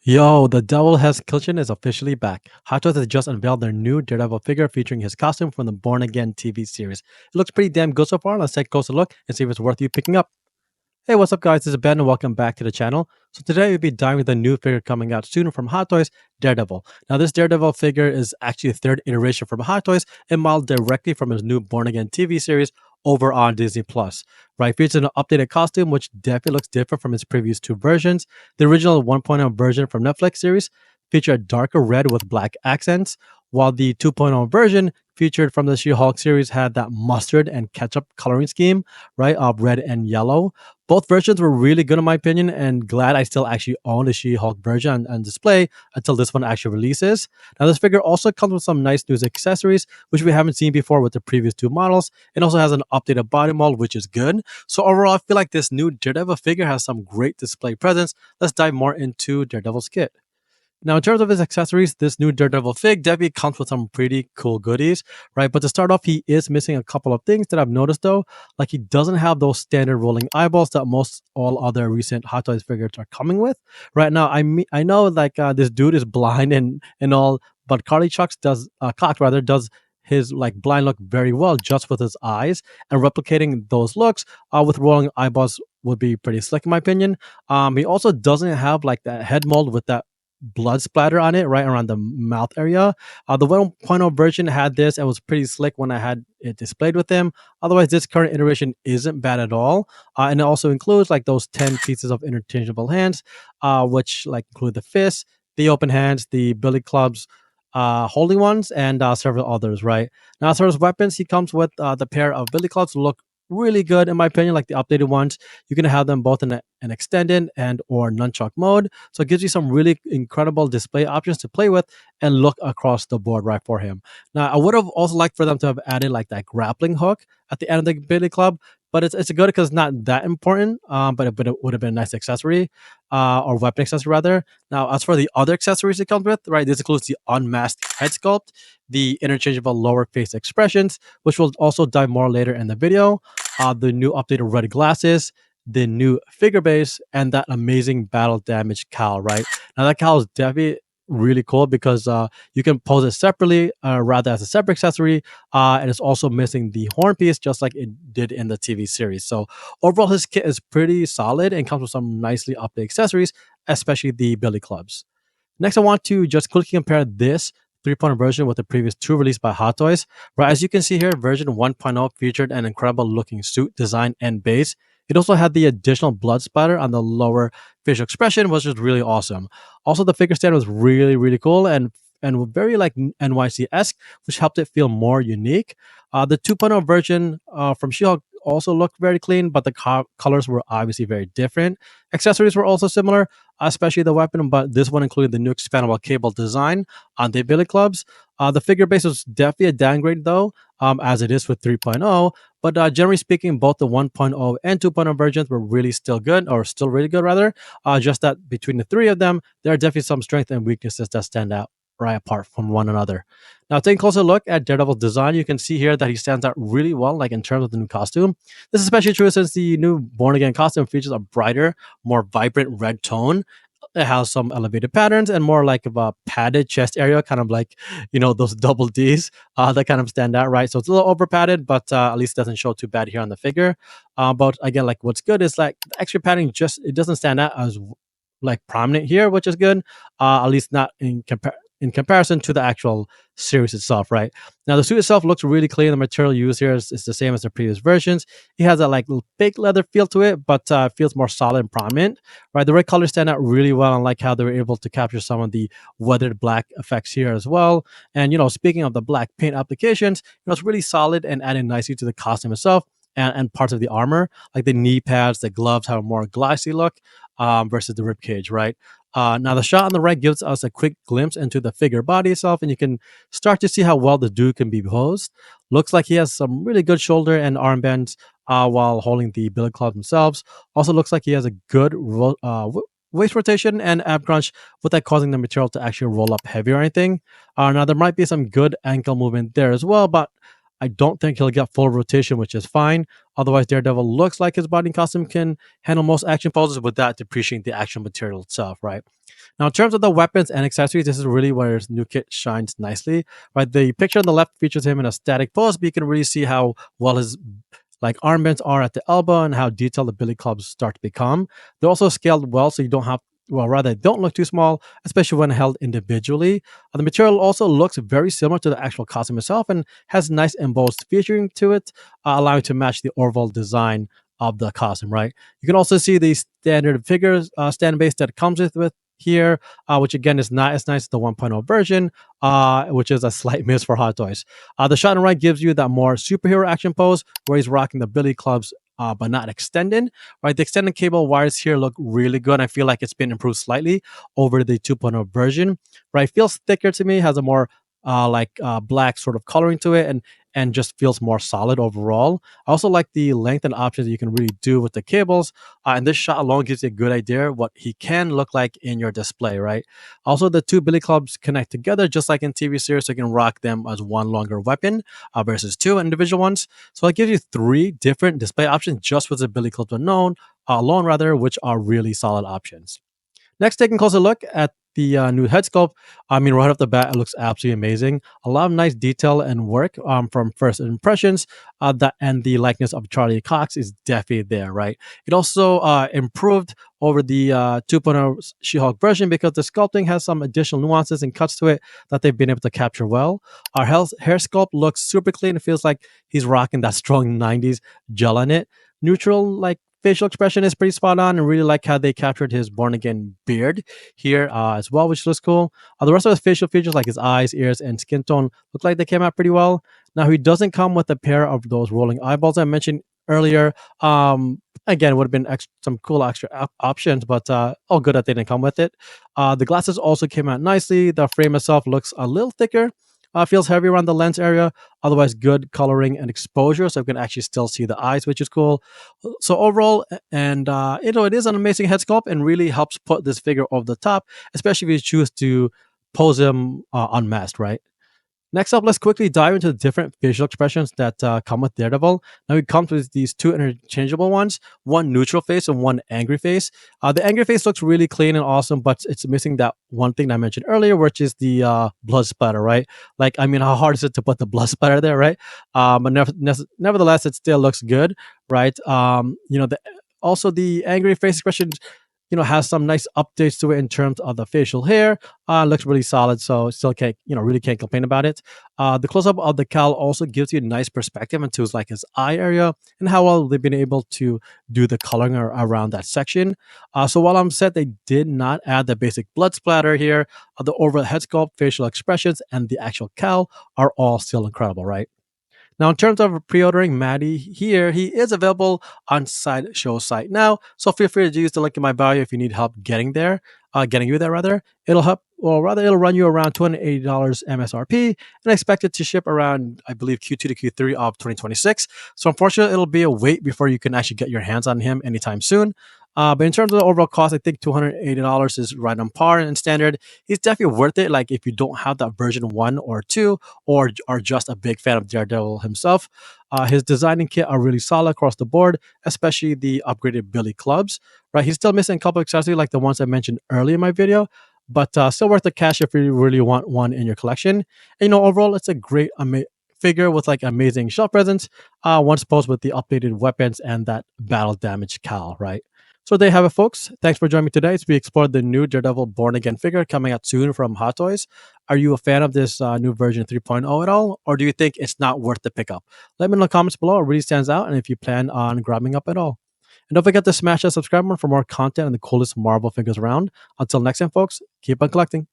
Yo, the Devil Has Kitchen is officially back. Hot Toys has just unveiled their new Daredevil figure featuring his costume from the Born Again TV series. It looks pretty damn good so far. Let's take a closer look and see if it's worth you picking up. Hey, what's up, guys? This is Ben, and welcome back to the channel. So today we'll be diving into a new figure coming out soon from Hot Toys, Daredevil. Now, this Daredevil figure is actually the third iteration from Hot Toys and modeled directly from his new Born Again TV series over on Disney Plus. Right, features an updated costume, which definitely looks different from its previous two versions. The original 1.0 version from Netflix series featured a darker red with black accents, while the 2.0 version featured from the She-Hulk series had that mustard and ketchup coloring scheme, right, of red and yellow. Both versions were really good in my opinion, and glad I still actually own the She-Hulk version on display until this one actually releases. Now, this figure also comes with some nice new accessories, which we haven't seen before with the previous two models. It also has an updated body mold, which is good. So overall, I feel like this new Daredevil figure has some great display presence. Let's dive more into Daredevil's kit. Now, in terms of his accessories, this new Daredevil fig definitely comes with some pretty cool goodies, right? But to start off, he is missing a couple of things that I've noticed though. Like he doesn't have those standard rolling eyeballs that most all other recent Hot Toys figures are coming with. Right now, I know like this dude is blind and all, but Carly Cox rather does his like blind look very well just with his eyes, and replicating those looks with rolling eyeballs would be pretty slick in my opinion. He also doesn't have like that head mold with that blood splatter on it right around the mouth area. The 1.0 version had this and was pretty slick when I had it displayed with him. Otherwise, this current iteration isn't bad at all. And it also includes like those 10 pieces of interchangeable hands, which like include the fists, the open hands, the billy clubs, holding ones, and several others, right? Now, as far as weapons, he comes with the pair of billy clubs look really good in my opinion, like the updated ones. You can have them both in an extended and or nunchuck mode, so it gives you some really incredible display options to play with and look across the board right for him. Now, I would have also liked for them to have added like that grappling hook at the end of the billy club, but it's good because it's not that important. But it would have been a nice accessory, or weapon accessory rather. Now, as for the other accessories it comes with, right, this includes the unmasked head sculpt, the interchangeable lower face expressions, which we'll also dive more later in the video, the new updated red glasses, the new figure base, and that amazing battle damage cowl, right? Now, that cowl is definitely really cool because you can pose it separately, rather as a separate accessory, and it's also missing the horn piece just like it did in the TV series. So overall, his kit is pretty solid and comes with some nicely updated accessories, especially the billy clubs. Next, I want to just quickly compare this 3.0 version with the previous two released by Hot Toys. Right, as you can see here, version 1.0 featured an incredible looking suit design and base. It also had the additional blood splatter on the lower facial expression, which was really awesome. Also, the figure stand was really cool and very like NYC-esque, which helped it feel more unique. The 2.0 version from She-Hulk also looked very clean, but the colors were obviously very different. Accessories were also similar, especially the weapon, but this one included the new expandable cable design on the billy clubs. The figure base was definitely a downgrade though, as it is with 3.0, but generally speaking, both the 1.0 and 2.0 versions were really still good, or still really good rather. Just that between the three of them, there are definitely some strengths and weaknesses that stand out right apart from one another. Now, taking a closer look at Daredevil's design, you can see here that he stands out really well, like in terms of the new costume. This is especially true since the new Born Again costume features a brighter, more vibrant red tone. It has some elevated patterns and more like of a padded chest area, kind of like, those double Ds that kind of stand out, right? So it's a little over padded, but at least it doesn't show too bad here on the figure. But again, like what's good is like the extra padding, just it doesn't stand out as like prominent here, which is good. At least not in comparison to the actual series itself, right? Now, the suit itself looks really clean. The material used here is the same as the previous versions. It has that like fake leather feel to it, but feels more solid and prominent, right? The red colors stand out really well, and like how they were able to capture some of the weathered black effects here as well. And speaking of the black paint applications, it's really solid and adding nicely to the costume itself. And parts of the armor, like the knee pads, the gloves, have a more glossy look versus the rib cage, right? Now, the shot on the right gives us a quick glimpse into the figure body itself, and you can start to see how well the dude can be posed. Looks like he has some really good shoulder and arm bends while holding the billy clubs themselves. Also looks like he has a good waist rotation and ab crunch without causing the material to actually roll up heavy or anything. Now, there might be some good ankle movement there as well, but I don't think he'll get full rotation, which is fine. Otherwise, Daredevil looks like his body and costume can handle most action poses without depreciating the action material itself, right? Now, in terms of the weapons and accessories, this is really where his new kit shines nicely, right? The picture on the left features him in a static pose, but you can really see how well his like armbands are at the elbow and how detailed the billy clubs start to become. They're also scaled well, so you don't have well, rather, they don't look too small, especially when held individually. The material also looks very similar to the actual costume itself and has nice embossed featuring to it, allowing to match the overall design of the costume, right? You can also see the standard figures, stand base that comes with here, which again is not as nice as the 1.0 version, which is a slight miss for Hot Toys. The shot on the right gives you that more superhero action pose where he's rocking the billy clubs, but not extended. Right, the extended cable wires here look really good. I feel like it's been improved slightly over the 2.0 version. Right, feels thicker to me, has a more black sort of coloring to it, and just feels more solid overall. I also like the length and options you can really do with the cables. And this shot alone gives you a good idea what he can look like in your display, right? Also, the two billy clubs connect together just like in TV series, so you can rock them as one longer weapon versus two individual ones. So it gives you three different display options just with the billy clubs alone, rather, which are really solid options. Next, taking a closer look at the new head sculpt. I mean, right off the bat, it looks absolutely amazing. A lot of nice detail and work from first impressions. That and the likeness of Charlie Cox is definitely there, right? It also improved over the 2.0 She-Hulk version because the sculpting has some additional nuances and cuts to it that they've been able to capture well. Our hair sculpt looks super clean. It feels like he's rocking that strong 90s gel on it. Neutral, like facial expression is pretty spot on, and really like how they captured his born again beard here as well, which looks cool. The rest of his facial features, like his eyes, ears, and skin tone, look like they came out pretty well. Now, he doesn't come with a pair of those rolling eyeballs I mentioned earlier. Again, would have been some cool extra options, but all good that they didn't come with it. The glasses also came out nicely. The frame itself looks a little thicker. Feels heavy around the lens area. Otherwise, good coloring and exposure, so you can actually still see the eyes, which is cool. So overall, and it is an amazing head sculpt and really helps put this figure over the top, especially if you choose to pose him unmasked, right? Next up, let's quickly dive into the different facial expressions that come with Daredevil. Now, it comes with these two interchangeable ones, one neutral face and one angry face. The angry face looks really clean and awesome, but it's missing that one thing that I mentioned earlier, which is the blood splatter, right? Like, I mean, how hard is it to put the blood splatter there, right? But nevertheless, it still looks good, right? Also the angry face expression has some nice updates to it in terms of the facial hair. Looks really solid, so still can't, really can't complain about it. The close-up of the cowl also gives you a nice perspective into his eye area and how well they've been able to do the coloring around that section. So while I'm set, they did not add the basic blood splatter here. The overall head sculpt, facial expressions, and the actual cowl are all still incredible, right? Now, in terms of pre-ordering Maddie here, he is available on Sideshow site now. So feel free to use the link in my bio if you need help getting you there rather. It'll help, or rather, it'll run you around $280 MSRP, and I expect it to ship around, I believe, Q2 to Q3 of 2026. So unfortunately, it'll be a wait before you can actually get your hands on him anytime soon. But in terms of the overall cost, I think $280 is right on par and standard. He's definitely worth it. Like if you don't have that version 1 or 2, or are just a big fan of Daredevil himself, his design and kit are really solid across the board, especially the upgraded Billy clubs. Right, he's still missing a couple accessories like the ones I mentioned earlier in my video, but still worth the cash if you really want one in your collection. And, overall, it's a great figure with like amazing shelf presence. Once posed with the updated weapons and that battle damage cowl, right? So there you have it, folks. Thanks for joining me today as we explored the new Daredevil Born Again figure coming out soon from Hot Toys. Are you a fan of this new version 3.0 at all, or do you think it's not worth the pickup? Let me know in the comments below. It really stands out, and if you plan on grabbing up at all. And don't forget to smash that subscribe button for more content and the coolest Marvel figures around. Until next time, folks, keep on collecting.